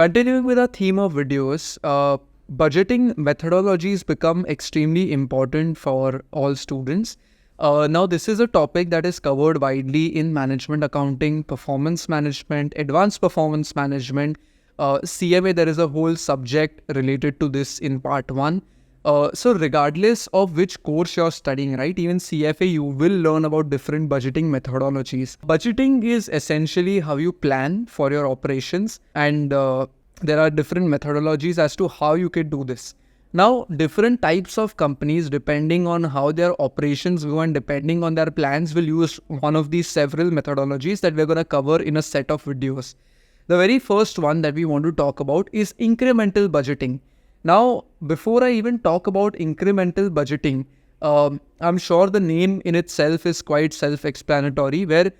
Continuing with our theme of videos, budgeting methodologies become extremely important for all students. Now, this is a topic that is covered widely in management accounting, performance management, advanced performance management. CMA, there is a whole subject related to this in part 1. So regardless of which course you're studying, right, even CFA, you will learn about different budgeting methodologies. Budgeting is essentially how you plan for your operations, and there are different methodologies as to how you can do this. Now, different types of companies, depending on how their operations go and depending on their plans, will use one of these several methodologies that we're going to cover in a set of videos. The very first one that we want to talk about is incremental budgeting. Now, before I even talk about incremental budgeting, I'm sure the name in itself is quite self-explanatory, where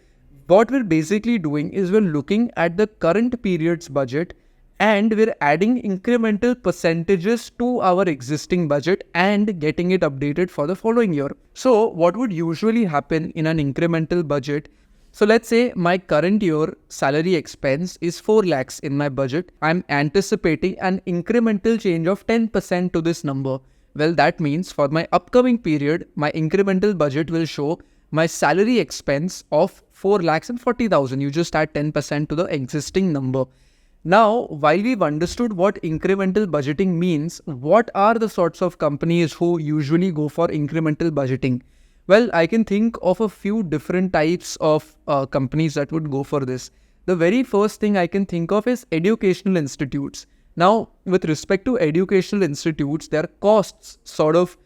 what we're basically doing is we're looking at the current period's budget and we're adding incremental percentages to our existing budget and getting it updated for the following year. So what would usually happen in an incremental budget? So let's say my current year salary expense is 4 lakhs in my budget. I'm anticipating an incremental change of 10% to this number. Well, that means for my upcoming period, my incremental budget will show my salary expense of 4 lakhs and 40,000. You just add 10% to the existing number. Now, while we've understood what incremental budgeting means, what are the sorts of companies who usually go for incremental budgeting? Well, I can think of a few different types of companies that would go for this. The very first thing I can think of is educational institutes. Now, with respect to educational institutes, their costs sort of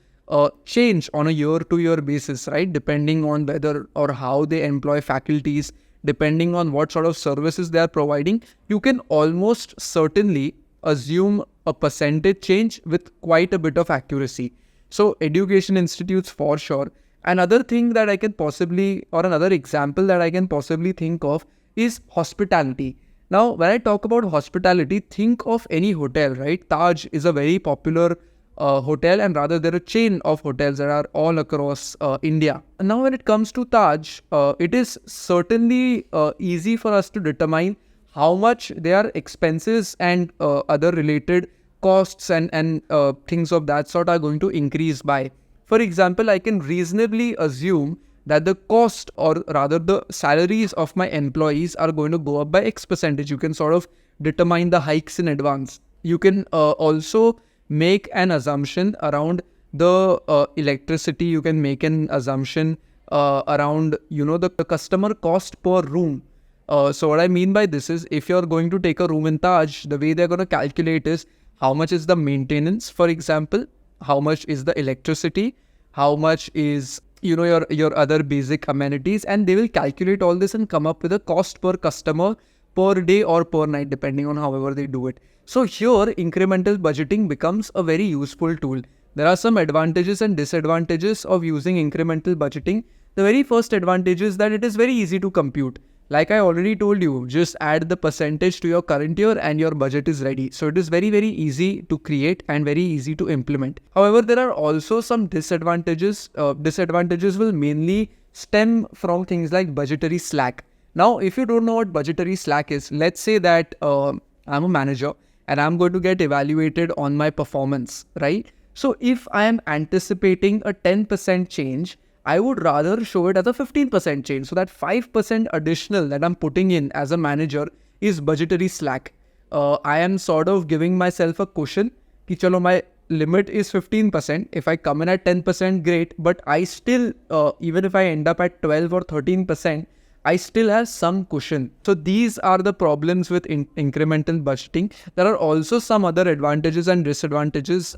change on a year-to-year basis, right? Depending on whether or how they employ faculties, depending on what sort of services they are providing, you can almost certainly assume a percentage change with quite a bit of accuracy. So, education institutes for sure. Another thing that I can possibly, or another example that I can possibly think of is hospitality. Now, when I talk about hospitality, think of any hotel, right? Taj is a very popular hotel, and rather they're a chain of hotels that are all across India. And now when it comes to Taj, it is certainly easy for us to determine how much their expenses and other related costs and things of that sort are going to increase by. For example, I can reasonably assume that the cost, or rather the salaries of my employees, are going to go up by X percentage. You can sort of determine the hikes in advance. You can also make an assumption around the electricity. You can make an assumption around, the customer cost per room. So what I mean by this is, if you're going to take a room in Taj, the way they're going to calculate is how much is the maintenance, for example, how much is the electricity, how much is your other basic amenities, and they will calculate all this and come up with a cost per customer per day or per night, depending on however they do it. So here incremental budgeting becomes a very useful tool. There are some advantages and disadvantages of using incremental budgeting. The very first advantage is that it is very easy to compute. Like I already told you, just add the percentage to your current year and your budget is ready. So it is very, very easy to create and very easy to implement. However, there are also some disadvantages. Disadvantages will mainly stem from things like budgetary slack. Now, if you don't know what budgetary slack is, let's say that I'm a manager and I'm going to get evaluated on my performance, right? So if I am anticipating a 10% change, I would rather show it as a 15% change. So that 5% additional that I'm putting in as a manager is budgetary slack. I am sort of giving myself a cushion ki chalo, my limit is 15%. If I come in at 10%, great. But I still, even if I end up at 12 or 13%, I still have some cushion. So these are the problems with incremental budgeting. There are also some other advantages and disadvantages.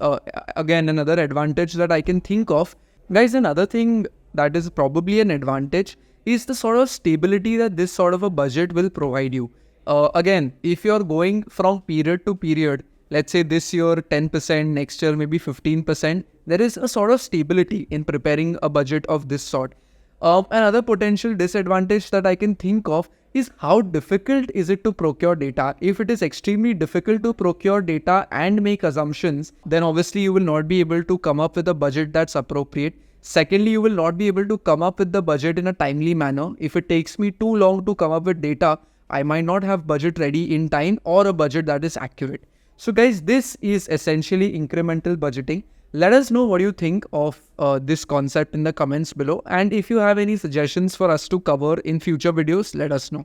Again, another advantage that I can think of, guys, another thing that is probably an advantage is the sort of stability that this sort of a budget will provide you. Again, if you're going from period to period, let's say this year 10%, next year maybe 15%, there is a sort of stability in preparing a budget of this sort. Another potential disadvantage that I can think of is how difficult is it to procure data. If it is extremely difficult to procure data and make assumptions, then obviously you will not be able to come up with a budget that's appropriate. Secondly, you will not be able to come up with the budget in a timely manner. If it takes me too long to come up with data, I might not have budget ready in time or a budget that is accurate. So guys, this is essentially incremental budgeting. Let us know what you think of this concept in the comments below. And if you have any suggestions for us to cover in future videos, let us know.